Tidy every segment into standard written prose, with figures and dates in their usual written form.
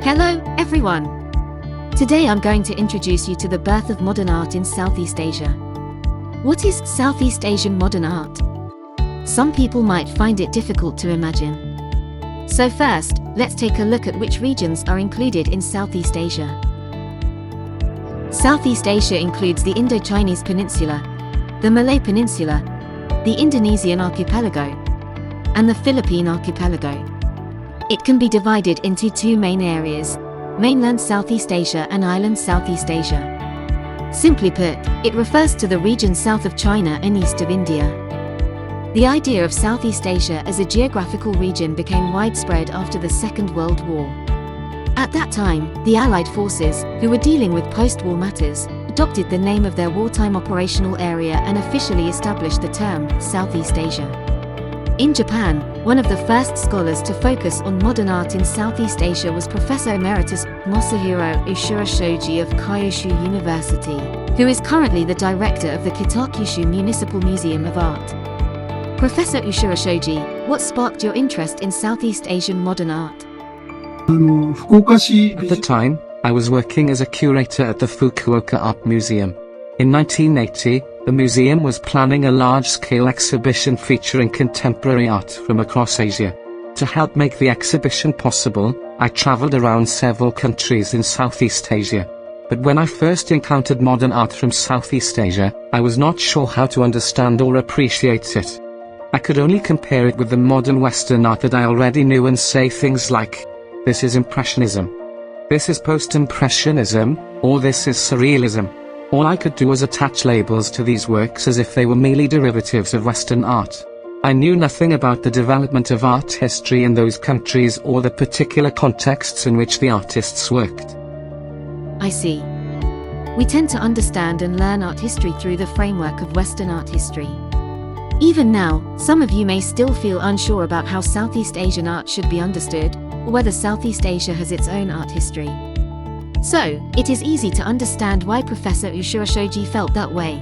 Hello, everyone! Today I'm going to introduce you to the birth of modern art in Southeast Asia. What is Southeast Asian modern art? Some people might find it difficult to imagine. So first, let's take a look at which regions are included in Southeast Asia. Southeast Asia includes the Indo-Chinese Peninsula, the Malay Peninsula, the Indonesian archipelago, and the Philippine archipelago. It can be divided into two main areas: mainland Southeast Asia and island Southeast Asia. Simply put, it refers to the region south of China and east of India. The idea of Southeast Asia as a geographical region became widespread after the Second World War. At that time, the Allied forces, who were dealing with post-war matters, adopted the name of their wartime operational area and officially established the term Southeast Asia. In Japan, one of the first scholars to focus on modern art in Southeast Asia was Professor Emeritus Masahiro Ushirashoji of Kyushu University, who is currently the director of the Kitakyushu Municipal Museum of Art. Professor Ushirashoji, what sparked your interest in Southeast Asian modern art? At the time, I was working as a curator at the Fukuoka Art Museum. In 1980, the museum was planning a large-scale exhibition featuring contemporary art from across Asia. To help make the exhibition possible, I traveled around several countries in Southeast Asia. But when I first encountered modern art from Southeast Asia, I was not sure how to understand or appreciate it. I could only compare it with the modern Western art that I already knew and say things like, "This is Impressionism," "This is Post-Impressionism," or "This is Surrealism." All I could do was attach labels to these works as if they were merely derivatives of Western art. I knew nothing about the development of art history in those countries or the particular contexts in which the artists worked. I see. We tend to understand and learn art history through the framework of Western art history. Even now, some of you may still feel unsure about how Southeast Asian art should be understood, or whether Southeast Asia has its own art history. So, it is easy to understand why Professor Ushirashoji felt that way.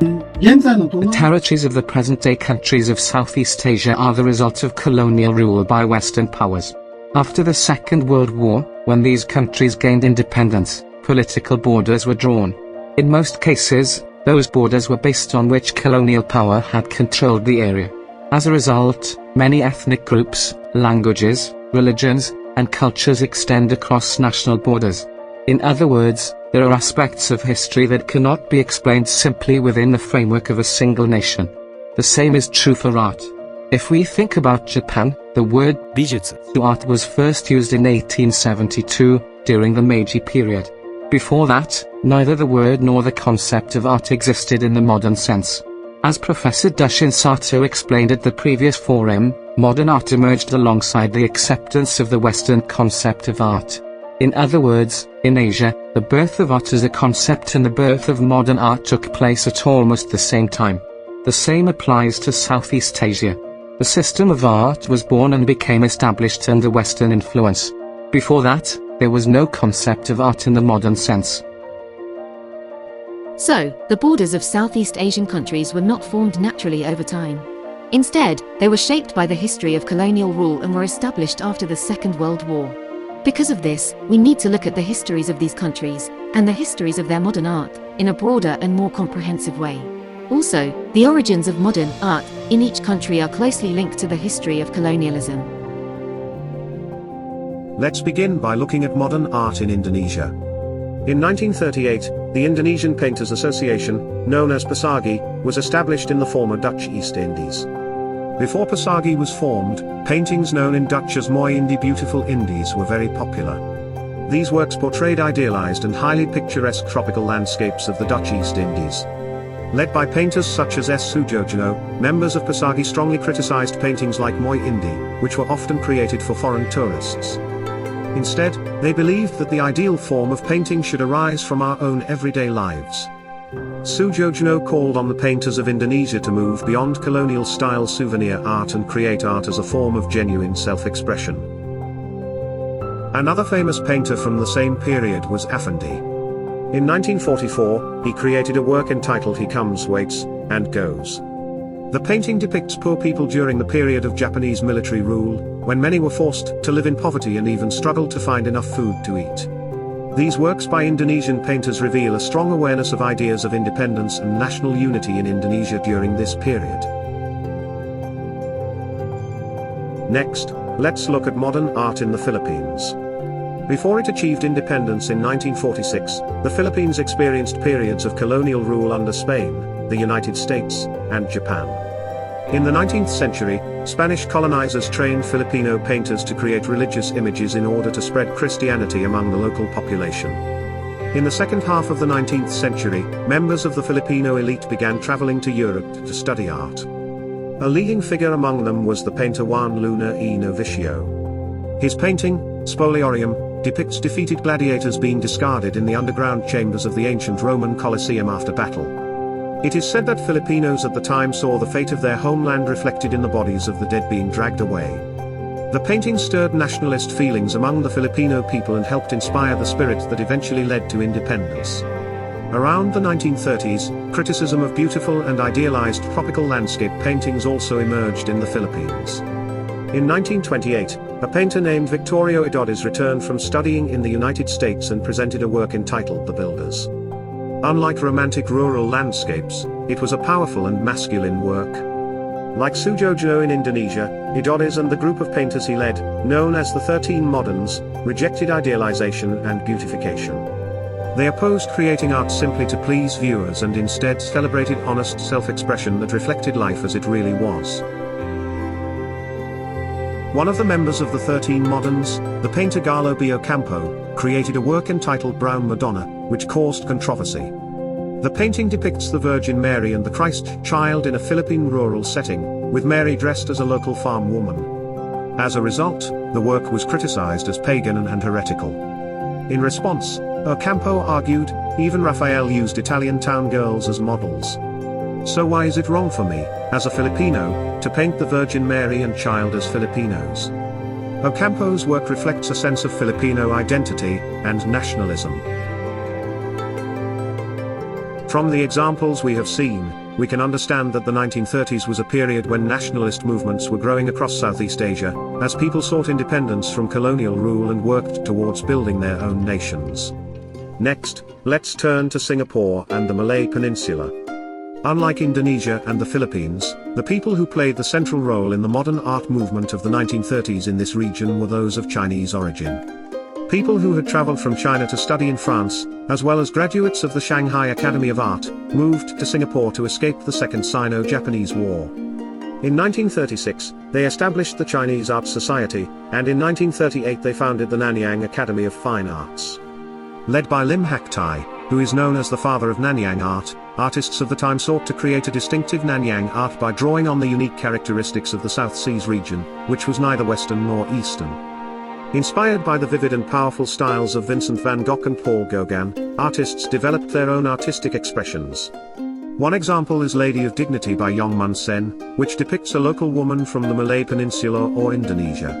The territories of the present-day countries of Southeast Asia are the result of colonial rule by Western powers. After the Second World War, when these countries gained independence, political borders were drawn. In most cases, those borders were based on which colonial power had controlled the area. As a result, many ethnic groups, languages, religions, and cultures extend across national borders. In other words, there are aspects of history that cannot be explained simply within the framework of a single nation. The same is true for art. If we think about Japan, the word bijutsu art was first used in 1872, during the Meiji period. Before that, neither the word nor the concept of art existed in the modern sense. As Professor Dushin Sato explained at the previous forum, modern art emerged alongside the acceptance of the Western concept of art. In other words, in Asia, the birth of art as a concept and the birth of modern art took place at almost the same time. The same applies to Southeast Asia. The system of art was born and became established under Western influence. Before that, there was no concept of art in the modern sense. So, the borders of Southeast Asian countries were not formed naturally over time. Instead, they were shaped by the history of colonial rule and were established after the Second World War. Because of this, we need to look at the histories of these countries, and the histories of their modern art, in a broader and more comprehensive way. Also, the origins of modern art in each country are closely linked to the history of colonialism. Let's begin by looking at modern art in Indonesia. In 1938, the Indonesian Painters Association, known as PASAGI, was established in the former Dutch East Indies. Before PASAGI was formed, paintings known in Dutch as Mooi Indi Beautiful Indies were very popular. These works portrayed idealized and highly picturesque tropical landscapes of the Dutch East Indies. Led by painters such as S. Zhaoxue, members of PASAGI strongly criticized paintings like Mooi Indi, which were often created for foreign tourists. Instead, they believed that the ideal form of painting should arise from our own everyday lives. Zhaoxue called on the painters of Indonesia to move beyond colonial-style souvenir art and create art as a form of genuine self-expression. Another famous painter from the same period was Effendi. In 1944, he created a work entitled He Comes, Waits, and Goes. The painting depicts poor people during the period of Japanese military rule, when many were forced to live in poverty and even struggled to find enough food to eat. These works by Indonesian painters reveal a strong awareness of ideas of independence and national unity in Indonesia during this period. Next, let's look at modern art in the Philippines. Before it achieved independence in 1946, the Philippines experienced periods of colonial rule under Spain, the United States, and Japan. In the 19th century, Spanish colonizers trained Filipino painters to create religious images in order to spread Christianity among the local population. In the second half of the 19th century, members of the Filipino elite began traveling to Europe to study art. A leading figure among them was the painter Juan Luna y Novicio. His painting, Spoliorium, depicts defeated gladiators being discarded in the underground chambers of the ancient Roman Colosseum after battle. It is said that Filipinos at the time saw the fate of their homeland reflected in the bodies of the dead being dragged away. The painting stirred nationalist feelings among the Filipino people and helped inspire the spirit that eventually led to independence. Around the 1930s, criticism of beautiful and idealized tropical landscape paintings also emerged in the Philippines. In 1928, a painter named Victorio Idodis returned from studying in the United States and presented a work entitled The Builders. Unlike romantic rural landscapes, it was a powerful and masculine work. Like Sujojo in Indonesia, Idodis and the group of painters he led, known as the 13 Moderns, rejected idealization and beautification. They opposed creating art simply to please viewers and instead celebrated honest self-expression that reflected life as it really was. One of the members of the 13 Moderns, the painter Galo B. Ocampo, created a work entitled Brown Madonna, which caused controversy. The painting depicts the Virgin Mary and the Christ child in a Philippine rural setting, with Mary dressed as a local farm woman. As a result, the work was criticized as pagan and heretical. In response, Ocampo argued, even Raphael used Italian town girls as models. So why is it wrong for me, as a Filipino, to paint the Virgin Mary and child as Filipinos? Ocampo's work reflects a sense of Filipino identity and nationalism. From the examples we have seen, we can understand that the 1930s was a period when nationalist movements were growing across Southeast Asia, as people sought independence from colonial rule and worked towards building their own nations. Next, let's turn to Singapore and the Malay Peninsula. Unlike Indonesia and the Philippines, the people who played the central role in the modern art movement of the 1930s in this region were those of Chinese origin. People who had traveled from China to study in France, as well as graduates of the Shanghai Academy of Art, moved to Singapore to escape the Second Sino-Japanese War. In 1936, they established the Chinese Art Society, and in 1938 they founded the Nanyang Academy of Fine Arts. Led by Lim Hak Tai, who is known as the father of Nanyang art, artists of the time sought to create a distinctive Nanyang art by drawing on the unique characteristics of the South Seas region, which was neither Western nor Eastern. Inspired by the vivid and powerful styles of Vincent van Gogh and Paul Gauguin, artists developed their own artistic expressions. One example is Lady of Dignity by Yong Mun Sen, which depicts a local woman from the Malay Peninsula or Indonesia.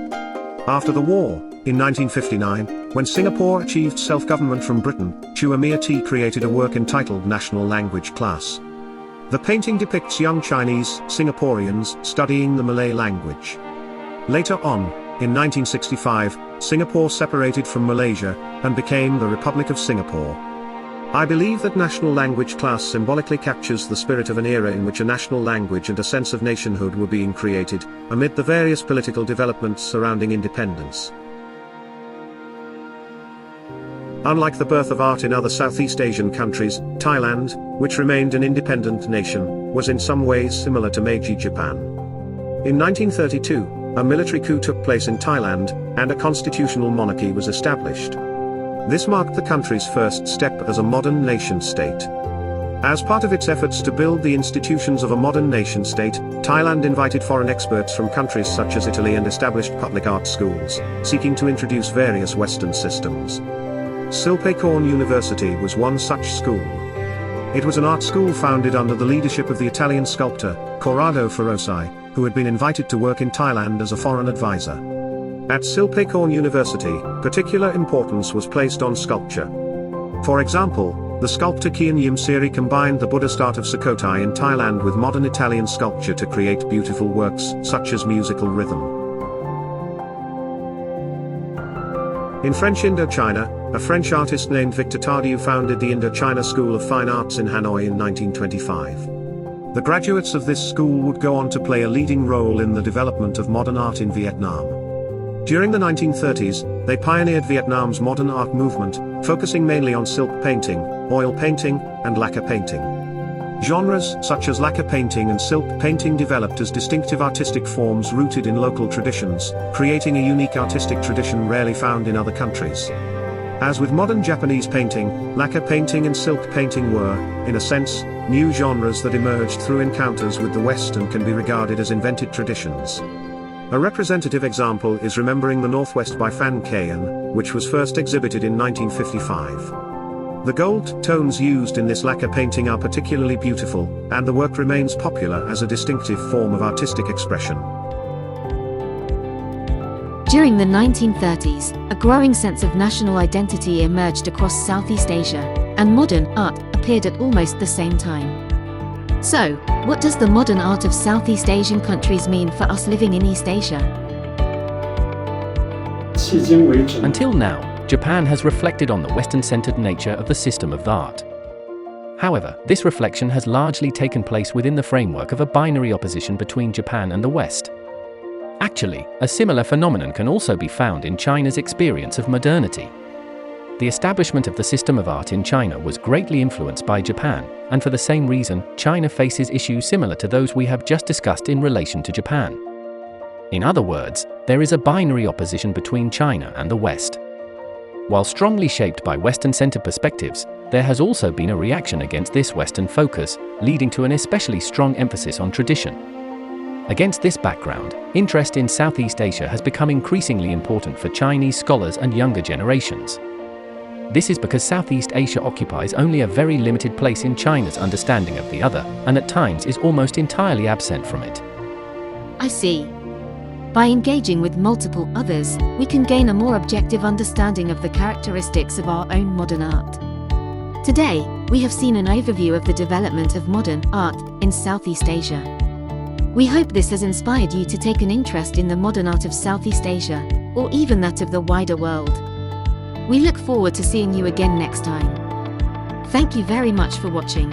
After the war, in 1959, when Singapore achieved self-government from Britain, Chua Mia T created a work entitled National Language Class. The painting depicts young Chinese Singaporeans studying the Malay language. Later on, in 1965, Singapore separated from Malaysia and became the Republic of Singapore. I believe that National Language Class symbolically captures the spirit of an era in which a national language and a sense of nationhood were being created, amid the various political developments surrounding independence. Unlike the birth of art in other Southeast Asian countries, Thailand, which remained an independent nation, was in some ways similar to Meiji Japan. In 1932, a military coup took place in Thailand, and a constitutional monarchy was established. This marked the country's first step as a modern nation-state. As part of its efforts to build the institutions of a modern nation-state, Thailand invited foreign experts from countries such as Italy and established public art schools, seeking to introduce various Western systems. Silpakorn University was one such school. It was an art school founded under the leadership of the Italian sculptor, Corrado Ferrosi, who had been invited to work in Thailand as a foreign advisor. At Silpakorn University, particular importance was placed on sculpture. For example, The sculptor Kian Yimsiri combined the Buddhist art of Sukhothai in Thailand with modern Italian sculpture to create beautiful works, such as musical rhythm. In French Indochina, a French artist named Victor Tardieu founded the Indochina School of Fine Arts in Hanoi in 1925. The graduates of this school would go on to play a leading role in the development of modern art in Vietnam. During the 1930s, they pioneered Vietnam's modern art movement, focusing mainly on silk painting, oil painting, and lacquer painting. Genres such as lacquer painting and silk painting developed as distinctive artistic forms rooted in local traditions, creating a unique artistic tradition rarely found in other countries. As with modern Japanese painting, lacquer painting and silk painting were, in a sense, new genres that emerged through encounters with the West and can be regarded as invented traditions. A representative example is Remembering the Northwest by Phan Kayan, which was first exhibited in 1955. The gold tones used in this lacquer painting are particularly beautiful, and the work remains popular as a distinctive form of artistic expression. During the 1930s, a growing sense of national identity emerged across Southeast Asia, and modern art appeared at almost the same time. So, what does the modern art of Southeast Asian countries mean for us living in East Asia? Until now, Japan has reflected on the Western-centered nature of the system of art. However, this reflection has largely taken place within the framework of a binary opposition between Japan and the West. Actually, a similar phenomenon can also be found in China's experience of modernity. The establishment of the system of art in China was greatly influenced by Japan, and for the same reason, China faces issues similar to those we have just discussed in relation to Japan. In other words, there is a binary opposition between China and the West. While strongly shaped by Western-centered perspectives, there has also been a reaction against this Western focus, leading to an especially strong emphasis on tradition. Against this background, interest in Southeast Asia has become increasingly important for Chinese scholars and younger generations. This is because Southeast Asia occupies only a very limited place in China's understanding of the other, and at times is almost entirely absent from it. I see. By engaging with multiple others, we can gain a more objective understanding of the characteristics of our own modern art. Today, we have seen an overview of the development of modern art in Southeast Asia. We hope this has inspired you to take an interest in the modern art of Southeast Asia, or even that of the wider world. We look forward to seeing you again next time. Thank you very much for watching.